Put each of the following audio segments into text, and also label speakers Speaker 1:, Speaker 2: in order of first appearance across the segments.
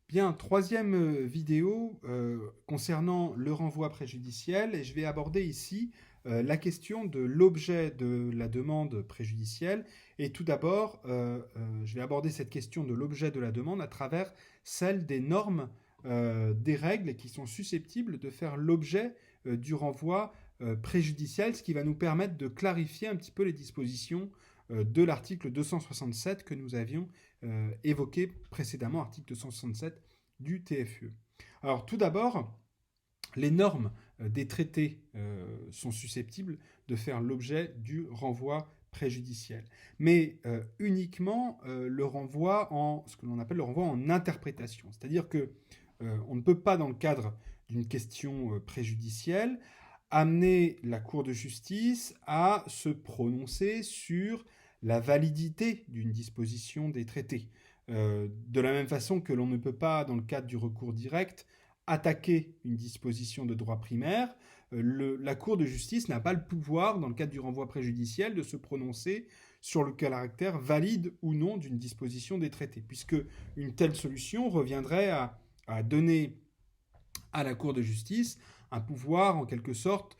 Speaker 1: Bien, troisième vidéo concernant le renvoi préjudiciel, et je vais aborder ici la question de l'objet de la demande préjudicielle. Et tout d'abord, je vais aborder cette question de l'objet de la demande à travers celle des normes, des règles qui sont susceptibles de faire l'objet du renvoi préjudiciel, ce qui va nous permettre de clarifier un petit peu les dispositions de l'article 267 que nous avions évoqué précédemment, article 267 du TFUE. Alors tout d'abord, les normes des traités sont susceptibles de faire l'objet du renvoi préjudiciel, mais uniquement le renvoi en ce que l'on appelle le renvoi en interprétation, c'est-à-dire que on ne peut pas, dans le cadre d'une question préjudicielle, amener la Cour de justice à se prononcer sur la validité d'une disposition des traités. De la même façon que l'on ne peut pas, dans le cadre du recours direct, attaquer une disposition de droit primaire, la Cour de justice n'a pas le pouvoir, dans le cadre du renvoi préjudiciel, de se prononcer sur le caractère valide ou non d'une disposition des traités, puisque une telle solution reviendrait à donner à la Cour de justice un pouvoir en quelque sorte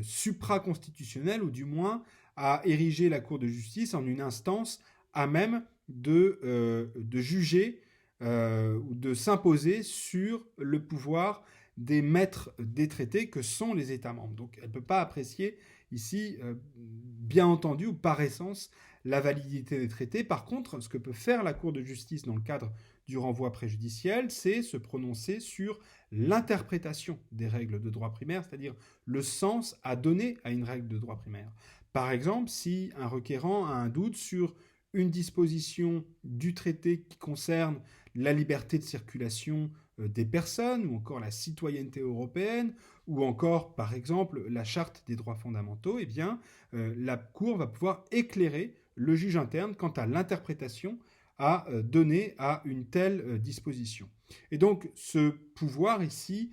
Speaker 1: supraconstitutionnel, ou du moins à ériger la Cour de justice en une instance à même de juger ou de s'imposer sur le pouvoir des maîtres des traités que sont les États membres. Donc elle ne peut pas apprécier ici, bien entendu, ou par essence, la validité des traités. Par contre, ce que peut faire la Cour de justice dans le cadre du renvoi préjudiciel, c'est se prononcer sur l'interprétation des règles de droit primaire, c'est-à-dire le sens à donner à une règle de droit primaire. Par exemple, si un requérant a un doute sur une disposition du traité qui concerne la liberté de circulation des personnes, ou encore la citoyenneté européenne, ou encore, par exemple, la charte des droits fondamentaux, eh bien, la Cour va pouvoir éclairer le juge interne quant à l'interprétation à donner à une telle disposition. Et donc, ce pouvoir ici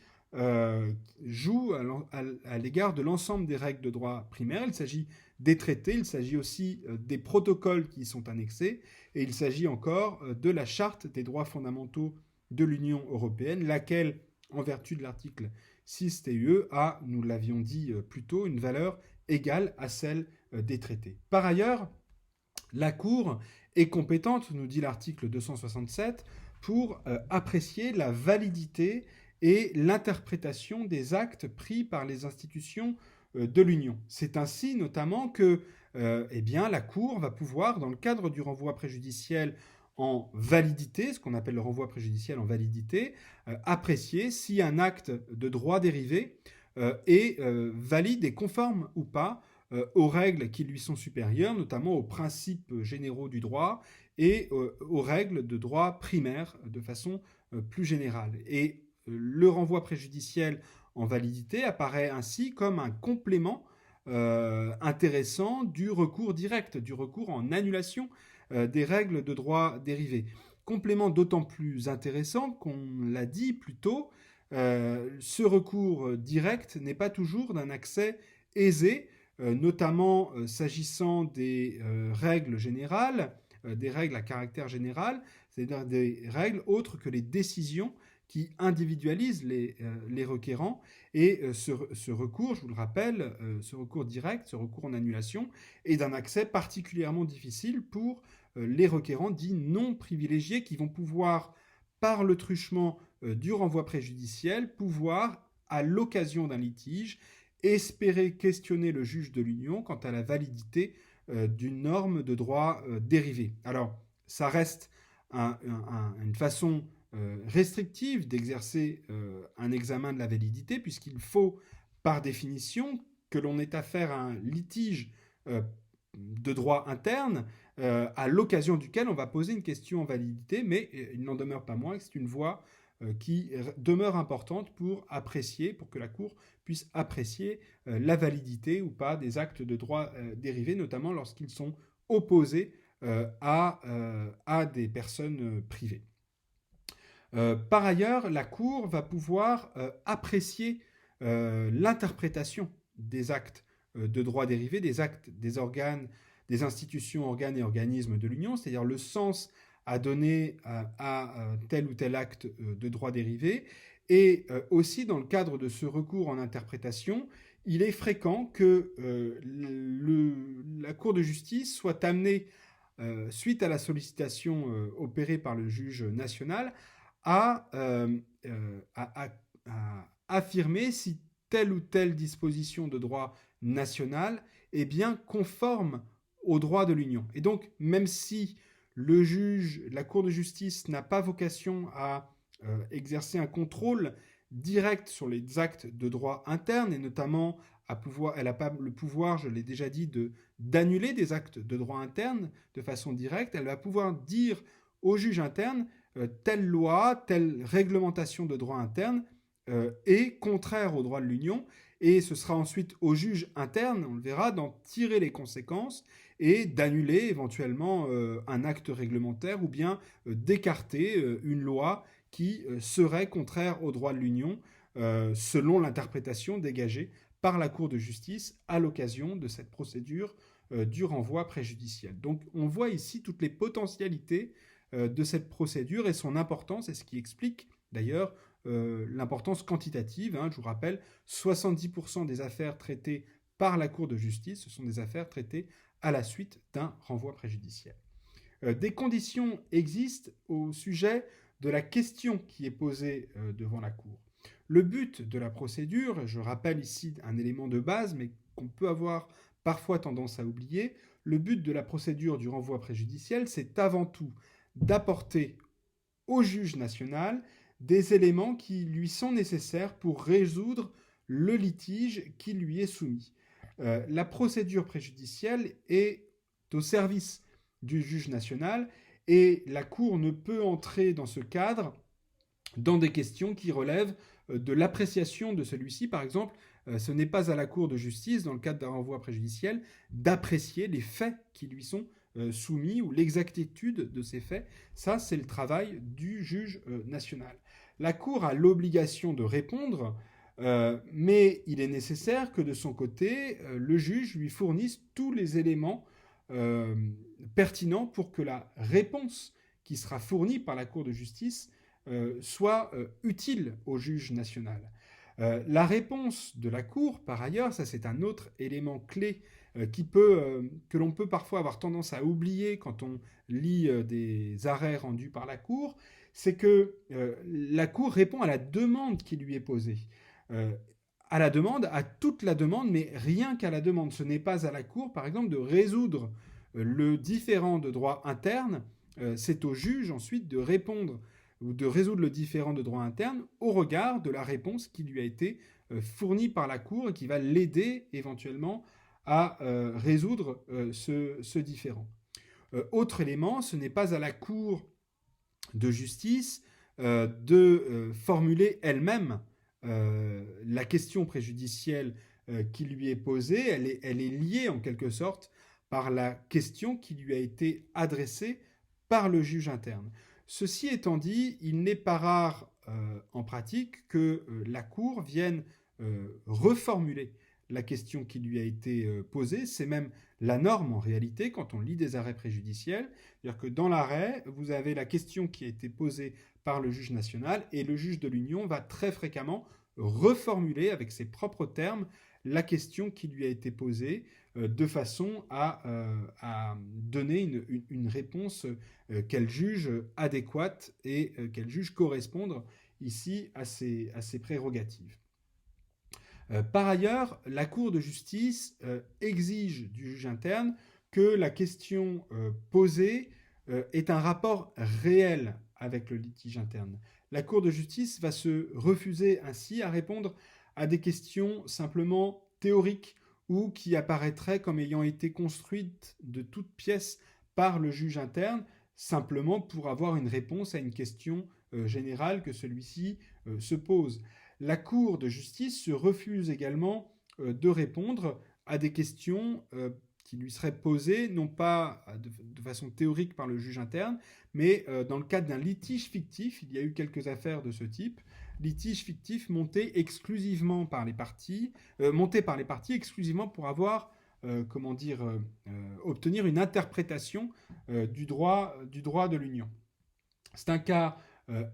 Speaker 1: joue à l'égard de l'ensemble des règles de droit primaire. Il s'agit des traités, il s'agit aussi des protocoles qui y sont annexés, et il s'agit encore de la charte des droits fondamentaux de l'Union européenne, laquelle, en vertu de l'article 6 TUE, a, nous l'avions dit plus tôt, une valeur égale à celle des traités. Par ailleurs, la Cour est compétente, nous dit l'article 267, pour apprécier la validité et l'interprétation des actes pris par les institutions de l'Union. C'est ainsi notamment que eh bien, la Cour va pouvoir, dans le cadre du renvoi préjudiciel en validité, ce qu'on appelle le renvoi préjudiciel en validité, apprécier si un acte de droit dérivé est valide et conforme ou pas aux règles qui lui sont supérieures, notamment aux principes généraux du droit et aux règles de droit primaire de façon plus générale. Et le renvoi préjudiciel en validité apparaît ainsi comme un complément intéressant du recours direct, du recours en annulation des règles de droit dérivé. Complément d'autant plus intéressant qu'on l'a dit plus tôt, ce recours direct n'est pas toujours d'un accès aisé, notamment s'agissant des règles générales, des règles à caractère général, c'est-à-dire des règles autres que les décisions qui individualisent les requérants. Et ce recours, je vous le rappelle, ce recours direct, ce recours en annulation, est d'un accès particulièrement difficile pour les requérants dits non privilégiés, qui vont pouvoir, par le truchement du renvoi préjudiciel, pouvoir, à l'occasion d'un litige, espérer questionner le juge de l'Union quant à la validité d'une norme de droit dérivé. Alors, ça reste une façon restrictive d'exercer un examen de la validité, puisqu'il faut, par définition, que l'on ait affaire à un litige de droit interne, à l'occasion duquel on va poser une question en validité, mais il n'en demeure pas moins que c'est une voie qui demeure importante pour apprécier, pour que la Cour puisse apprécier la validité ou pas des actes de droit dérivés, notamment lorsqu'ils sont opposés à des personnes privées. Par ailleurs, la Cour va pouvoir apprécier l'interprétation des actes de droit dérivé, des actes des organes, des institutions, organes et organismes de l'Union, c'est-à-dire le sens à donner à tel ou tel acte de droit dérivé. Et aussi, dans le cadre de ce recours en interprétation, il est fréquent que la Cour de justice soit amenée, suite à la sollicitation opérée par le juge national, à, à affirmer si telle ou telle disposition de droit national est bien conforme au droit de l'Union. Et donc, même si le juge, la Cour de justice n'a pas vocation à exercer un contrôle direct sur les actes de droit interne, et notamment elle n'a pas le pouvoir, je l'ai déjà dit, d'annuler des actes de droit interne de façon directe. Elle va pouvoir dire au juge interne telle loi, telle réglementation de droit interne est contraire au droit de l'Union, et ce sera ensuite au juge interne, on le verra, d'en tirer les conséquences et d'annuler éventuellement un acte réglementaire ou bien d'écarter une loi qui serait contraire au droit de l'Union selon l'interprétation dégagée par la Cour de justice à l'occasion de cette procédure du renvoi préjudiciel. Donc on voit ici toutes les potentialités de cette procédure et son importance, et ce qui explique d'ailleurs l'importance quantitative. Je vous rappelle, 70% des affaires traitées par la Cour de justice, ce sont des affaires traitées à la suite d'un renvoi préjudiciel. Des conditions existent au sujet de la question qui est posée devant la Cour. Le but de la procédure, je rappelle ici un élément de base, mais qu'on peut avoir parfois tendance à oublier, le but de la procédure du renvoi préjudiciel, c'est avant tout d'apporter au juge national des éléments qui lui sont nécessaires pour résoudre le litige qui lui est soumis. La procédure préjudicielle est au service du juge national et la Cour ne peut entrer dans ce cadre dans des questions qui relèvent de l'appréciation de celui-ci. Par exemple, ce n'est pas à la Cour de justice, dans le cadre d'un renvoi préjudiciel, d'apprécier les faits qui lui sont soumis ou l'exactitude de ces faits. Ça, c'est le travail du juge national. La Cour a l'obligation de répondre, mais il est nécessaire que de son côté, le juge lui fournisse tous les éléments pertinents pour que la réponse qui sera fournie par la Cour de justice soit utile au juge national. La réponse de la Cour, par ailleurs, ça c'est un autre élément clé que l'on peut parfois avoir tendance à oublier quand on lit des arrêts rendus par la Cour, c'est que la Cour répond à la demande qui lui est posée. À la demande, à toute la demande, mais rien qu'à la demande. Ce n'est pas à la Cour, par exemple, de résoudre le différend de droit interne, c'est au juge ensuite de répondre ou de résoudre le différend de droit interne au regard de la réponse qui lui a été fournie par la Cour et qui va l'aider éventuellement à résoudre ce différend. Autre élément, ce n'est pas à la Cour de justice de formuler elle-même la question préjudicielle qui lui est posée. Elle est liée en quelque sorte par la question qui lui a été adressée par le juge interne. Ceci étant dit, il n'est pas rare en pratique que la Cour vienne reformuler la question qui lui a été posée. C'est même la norme en réalité quand on lit des arrêts préjudiciels. C'est-à-dire que dans l'arrêt, vous avez la question qui a été posée par le juge national et le juge de l'Union va très fréquemment reformuler avec ses propres termes la question qui lui a été posée de façon à donner une réponse qu'elle juge adéquate et qu'elle juge correspondre ici à ses prérogatives. Par ailleurs, la Cour de justice exige du juge interne que la question posée ait un rapport réel avec le litige interne. La Cour de justice va se refuser ainsi à répondre à des questions simplement théoriques ou qui apparaîtraient comme ayant été construites de toutes pièces par le juge interne, simplement pour avoir une réponse à une question générale que celui-ci se pose. La Cour de justice se refuse également de répondre à des questions qui lui seraient posées, non pas de façon théorique par le juge interne, mais dans le cadre d'un litige fictif. Il y a eu quelques affaires de ce type, litige fictif monté par les parties exclusivement pour avoir obtenir une interprétation du droit de l'Union. C'est un cas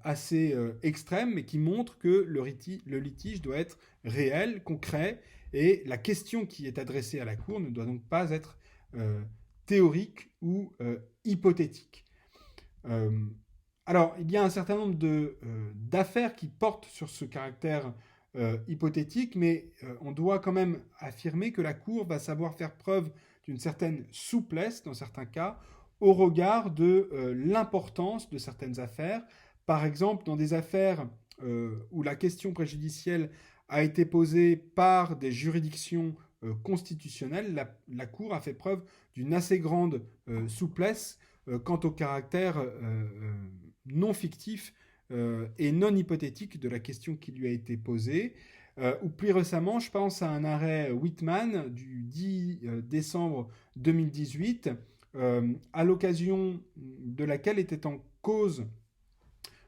Speaker 1: assez extrême, mais qui montre que le litige doit être réel, concret, et la question qui est adressée à la Cour ne doit donc pas être théorique ou hypothétique. Euh, alors, il y a un certain nombre d'affaires qui portent sur ce caractère hypothétique, mais on doit quand même affirmer que la Cour va savoir faire preuve d'une certaine souplesse dans certains cas au regard de l'importance de certaines affaires. Par exemple, dans des affaires où la question préjudicielle a été posée par des juridictions constitutionnelles, la Cour a fait preuve d'une assez grande souplesse quant au caractère non fictif et non hypothétique de la question qui lui a été posée. Ou plus récemment, je pense à un arrêt Whitman du 10 décembre 2018, à l'occasion de laquelle était en cause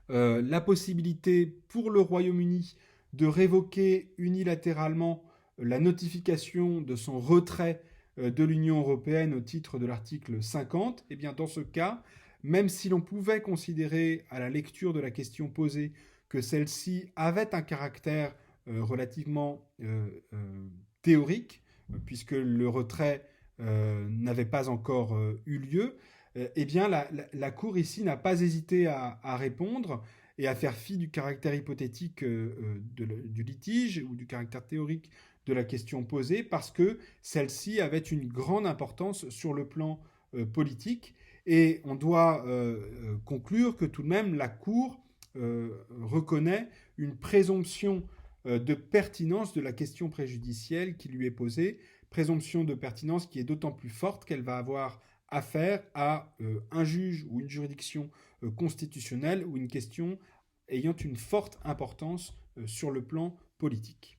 Speaker 1: la possibilité pour le Royaume-Uni de révoquer unilatéralement la notification de son retrait de l'Union européenne au titre de l'article 50, eh bien dans ce cas, même si l'on pouvait considérer à la lecture de la question posée que celle-ci avait un caractère relativement théorique, puisque le retrait n'avait pas encore eu lieu, eh bien la Cour ici n'a pas hésité à répondre et à faire fi du caractère hypothétique du litige ou du caractère théorique de la question posée parce que celle-ci avait une grande importance sur le plan politique. Et on doit conclure que tout de même la Cour reconnaît une présomption de pertinence de la question préjudicielle qui lui est posée, présomption de pertinence qui est d'autant plus forte qu'elle va avoir affaire à un juge ou une juridiction constitutionnelle ou une question ayant une forte importance sur le plan politique.